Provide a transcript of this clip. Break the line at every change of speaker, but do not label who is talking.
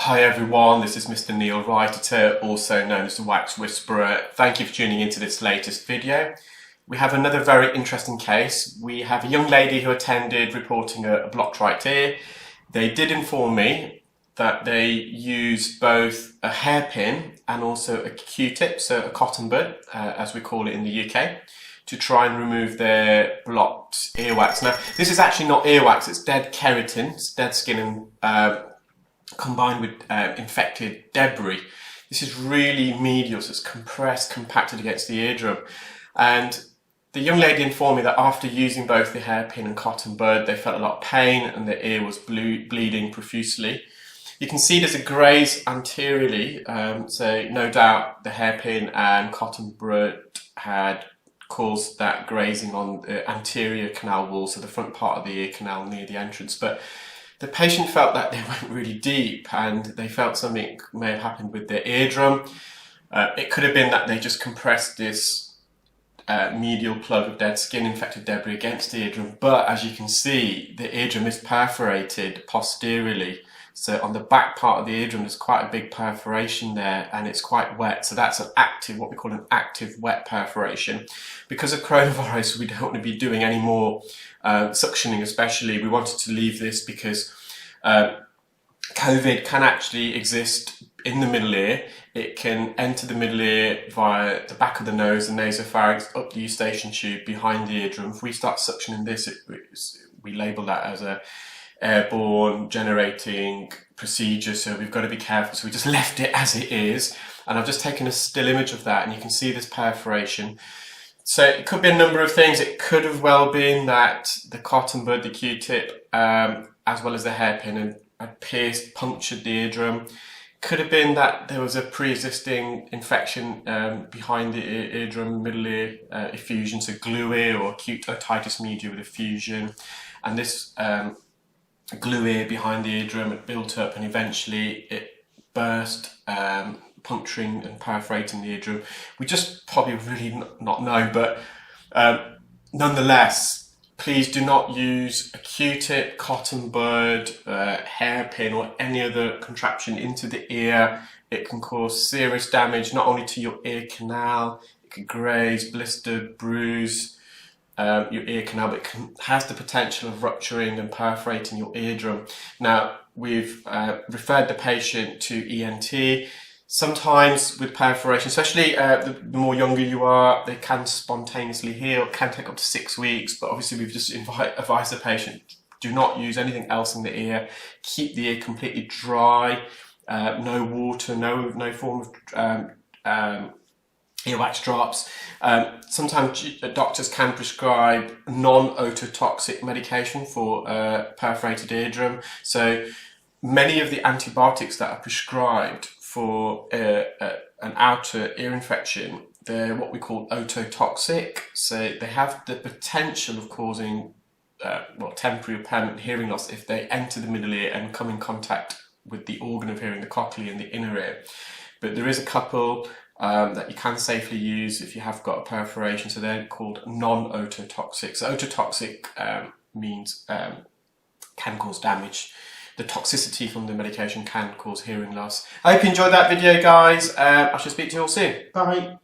Hi everyone, this is Mr Neel Raithatha, also known as the Wax Whisperer. Thank you for tuning into this latest video. We have another very interesting case. We have a young lady who attended reporting a blocked right ear. They did inform me that they used both a hairpin and also a Q-tip, so a cotton bud, as we call it in the UK, to try and remove their blocked earwax. Now, this is actually not earwax, it's dead keratin, it's dead skin and combined with infected debris. This is really medial, so it's compressed, compacted against the eardrum. And the young lady informed me that after using both the hairpin and cotton bud, they felt a lot of pain and their ear was bleeding profusely. You can see there's a graze anteriorly, so no doubt the hairpin and cotton bud had caused that grazing on the anterior canal wall, so the front part of the ear canal near the entrance. But the patient felt that they went really deep and they felt something may have happened with their eardrum. It could have been that they just compressed this medial plug of dead skin infected debris against the eardrum, but as you can see, the eardrum is perforated posteriorly. So on the back part of the eardrum, there's quite a big perforation there and it's quite wet. So that's an active, what we call an active wet perforation. Because of coronavirus, we don't want to be doing any more suctioning, especially. We wanted to leave this because COVID can actually exist in the middle ear. It can enter the middle ear via the back of the nose, the nasopharynx, up the eustachian tube, behind the eardrum. If we start suctioning this, we label that as a airborne generating procedure, so we've got to be careful. So we just left it as it is, and I've just taken a still image of that and you can see this perforation. So it could be a number of things. It could have well been that the cotton bud, the Q-tip, as well as the hairpin had pierced, punctured the eardrum. Could have been that there was a pre-existing infection behind the eardrum, middle ear effusion, so glue ear or acute otitis media with effusion, and this glue ear behind the eardrum had built up and eventually it burst, puncturing and perforating the eardrum. We just probably really not know, but nonetheless, please do not use a Q-tip, cotton bud, hairpin or any other contraption into the ear. It can cause serious damage not only to your ear canal, it could graze, blister, bruise your ear canal, but has the potential of rupturing and perforating your eardrum. Now, we've referred the patient to ENT. Sometimes with perforation, especially the more younger you are, they can spontaneously heal. It can take up to 6 weeks, but obviously we've just advised the patient, do not use anything else in the ear. Keep the ear completely dry, no water, no form of earwax drops. Sometimes doctors can prescribe non-ototoxic medication for perforated eardrum. So many of the antibiotics that are prescribed for an outer ear infection, they're what we call ototoxic. So they have the potential of causing temporary or permanent hearing loss if they enter the middle ear and come in contact with the organ of hearing, the cochlea and the inner ear. But there is a couple that you can safely use if you have got a perforation, so they're called non-ototoxic. So ototoxic means can cause damage. The toxicity from the medication can cause hearing loss. I hope you enjoyed that video, guys. I shall speak to you all soon. Bye.